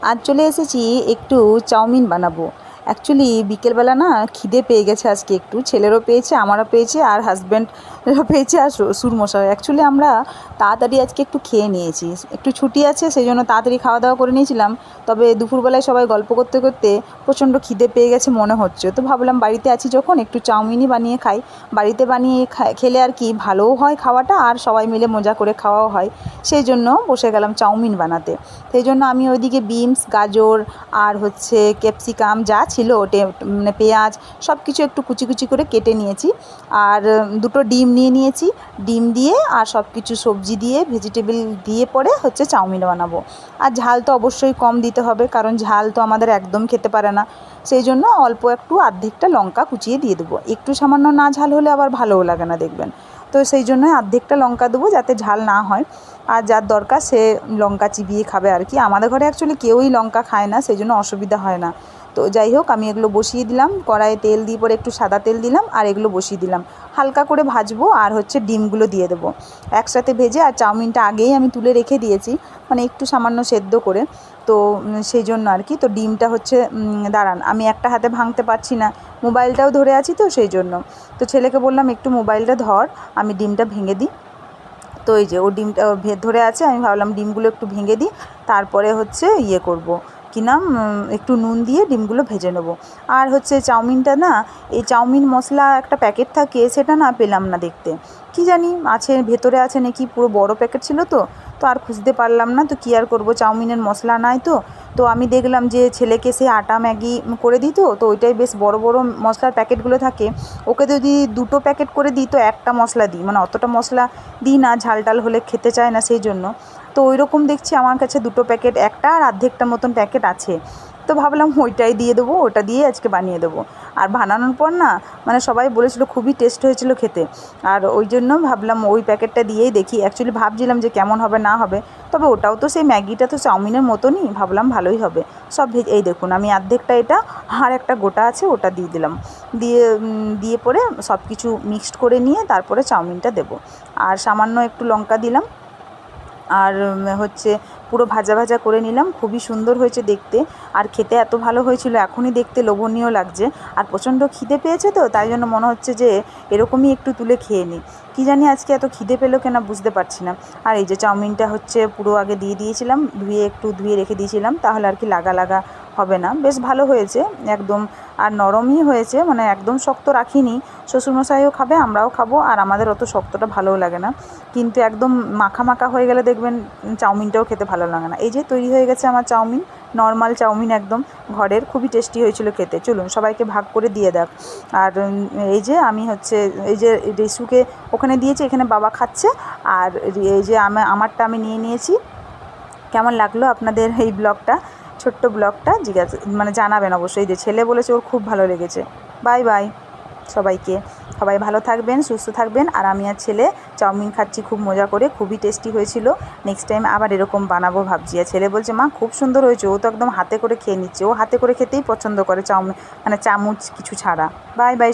আজ চলে এসেছি একটু চাউমিন বানাবো। অ্যাকচুয়ালি বিকেলবেলা না খিদে পেয়ে গেছে আজকে, একটু ছেলেরও পেয়েছে, আমারও পেয়েছে, আর হাজব্যান্ডেরও পেয়েছে, আর শ্বশুরমশাই। অ্যাকচুয়ালি আমরা তাড়াতাড়ি আজকে একটু খেয়ে নিয়েছি, একটু ছুটি আছে সেই জন্য তাড়াতাড়ি খাওয়া দাওয়া করে নিয়েছিলাম। তবে দুপুরবেলায় সবাই গল্প করতে করতে প্রচণ্ড খিদে পেয়ে গেছে মনে হচ্ছে, তো ভাবলাম বাড়িতে আছি যখন একটু চাউমিনই বানিয়ে খাই। বাড়িতে বানিয়ে খেলে আর কি ভালোও হয় খাওয়াটা, আর সবাই মিলে মজা করে খাওয়াও হয়। সেই জন্য বসে গেলাম চাউমিন বানাতে। সেই জন্য আমি ওইদিকে বিনস, গাজর আর হচ্ছে ক্যাপসিকাম যা ছিল মানে পেঁয়াজ সব কিছু একটু কুচি কুচি করে কেটে নিয়েছি। আর দুটো ডিম নিয়ে নিয়েছি। ডিম দিয়ে আর সব কিছু সবজি দিয়ে ভেজিটেবল দিয়ে পরে হচ্ছে চাউমিন বানাবো। আর ঝাল তো অবশ্যই কম দিতে হবে, কারণ ঝাল তো আমাদের একদম খেতে পারে না। সেই জন্য অল্প একটু অর্ধেকটা লঙ্কা কুচিয়ে দিয়ে দেবো। একটু সামান্য না ঝাল হলে আবার ভালোও লাগে না দেখবেন। তো সেই জন্যই অর্ধেকটা লঙ্কা দেবো যাতে ঝাল না হয়। আর যার দরকার সে লঙ্কা চিবিয়ে খাবে আর কি। আমাদের ঘরে অ্যাকচুয়ালি কেউই লঙ্কা খায় না, সেই জন্য অসুবিধা হয় না। তো যাই হোক, আমি এগুলো বসিয়ে দিলাম কড়াইয়ে, তেল দিয়ে পরে একটু সাদা তেল দিলাম আর এগুলো বসিয়ে দিলাম। হালকা করে ভাজবো আর হচ্ছে ডিমগুলো দিয়ে দেবো একসাথে ভেজে। আর চাউমিনটা আগেই আমি তুলে রেখে দিয়েছি, মানে একটু সামান্য সেদ্ধ করে। তো সেই জন্য আর কি। তো ডিমটা হচ্ছে দাঁড়ান, আমি একটা হাতে ভাঙতে পারছি না, মোবাইলটাও ধরে আছি তো সেই জন্য। তো ছেলেকে বললাম একটু মোবাইলটা ধর, আমি ডিমটা ভেঙে দিই। তো এই যে ও ডিমটা ধরে আছে, আমি ভাবলাম ডিমগুলো একটু ভেঙে দিই, তারপরে হচ্ছে ইয়ে করব, কী নাম, একটু নুন দিয়ে ডিমগুলো ভেজে নেব। আর হচ্ছে চাউমিনটা না, এই চাউমিন মশলা একটা প্যাকেট থাকে, সেটা না পেলাম না দেখতে। কী জানি আছে, ভেতরে আছে নাকি, পুরো বড় প্যাকেট ছিল তো। তো আর খুঁজতে পারলাম না, তো কী আর করব, চাউমিনের মশলা নাই তো। তো আমি দেখলাম যে ছেলেকে সে আটা ম্যাগি করে দিত, তো ওইটাই বেশ বড় বড় মশলার প্যাকেটগুলো থাকে। ওকে যদি দুটো প্যাকেট করে দিই তো একটা মশলা দিই, মানে অতটা মশলা দিই না, ঝাল টাল হলে খেতে চায় না সেই জন্য। তো ওই রকম দেখছি আমার কাছে দুটো প্যাকেট, একটা আর অর্ধেকটা মতন প্যাকেট আছে। তো ভাবলাম ওইটাই দিয়ে দেবো, ওটা দিয়ে আজকে বানিয়ে দেবো। আর বানানোর পর না, মানে সবাই বলেছিল খুবই টেস্ট হয়েছিল খেতে। আর ওই জন্য ভাবলাম ওই প্যাকেটটা দিয়েই দেখি। অ্যাকচুয়ালি ভাবছিলাম যে কেমন হবে না হবে, তবে ওটাও তো সেই ম্যাগিটা তো চাউমিনের মতনই, ভাবলাম ভালোই হবে। সব এই দেখুন, আমি অর্ধেকটা এটা আর একটা গোটা আছে ওটা দিয়ে দিলাম। দিয়ে পরে সব কিছু মিক্সড করে নিয়ে তারপরে চাউমিনটা দেবো। আর সামান্য একটু লঙ্কা দিলাম। আর হচ্ছে পুরো ভাজা ভাজা করে নিলাম। খুবই সুন্দর হয়েছে দেখতে, আর খেতে এত ভালো হয়েছিল, এখনই দেখতে লোভনীয় লাগছে। আর প্রচণ্ড খিদে পেয়েছে তো, তাই জন্য মনে হচ্ছে যে এরকমই একটু তুলে খেয়ে নিই। কী জানি আজকে এত খিদে পেলো কেন বুঝতে পারছি না। আর এই যে চাউমিনটা হচ্ছে পুরো আগে দিয়ে দিয়েছিলাম, একটু ধুয়ে রেখে দিয়েছিলাম, তাহলে আর কি লাগা লাগা হবে না। বেশ ভালো হয়েছে একদম, আর নরমই হয়েছে, মানে একদম শক্ত রাখিনি। শ্বশুরমশাইও খাবে, আমরাও খাবো, আর আমাদের অত শক্তটা ভালোও লাগে না। কিন্তু একদম মাখা মাখা হয়ে গেলে দেখবেন চাউমিনটাও খেতে ভালো লাগে না। এই যে তৈরি হয়ে গেছে আমার চাউমিন, নর্মাল চাউমিন একদম ঘরের, খুবই টেস্টি হয়েছিল খেতে। চলুন সবাইকে ভাগ করে দিয়ে দেখ। আর এই যে আমি হচ্ছে এই যে রেসুকে ওখানে দিয়েছি, এখানে বাবা খাচ্ছে। আর এই যে আমারটা আমি নিয়ে নিয়েছি। কেমন লাগলো আপনাদের এই ব্লগটা, ছোট্ট ব্লগটা মানে জানাবেন অবশ্যই। যে ছেলে বলেছে ওর খুব ভালো লেগেছে। বাই বাই সবাইকে, সবাই ভালো থাকবেন, সুস্থ থাকবেন। আর আমি আর ছেলে চাউমিন খাচ্ছি খুব মজা করে, খুবই টেস্টি হয়েছিল। নেক্সট টাইম আবার এরকম বানাবো ভাবছি। আর ছেলে বলছে মা খুব সুন্দর হয়েছে, ও তো একদম হাতে করে খেয়ে নিচ্ছে, ও হাতে করে খেতেই পছন্দ করে চাউমিন, মানে চামচ কিছু ছাড়া। Bye bye.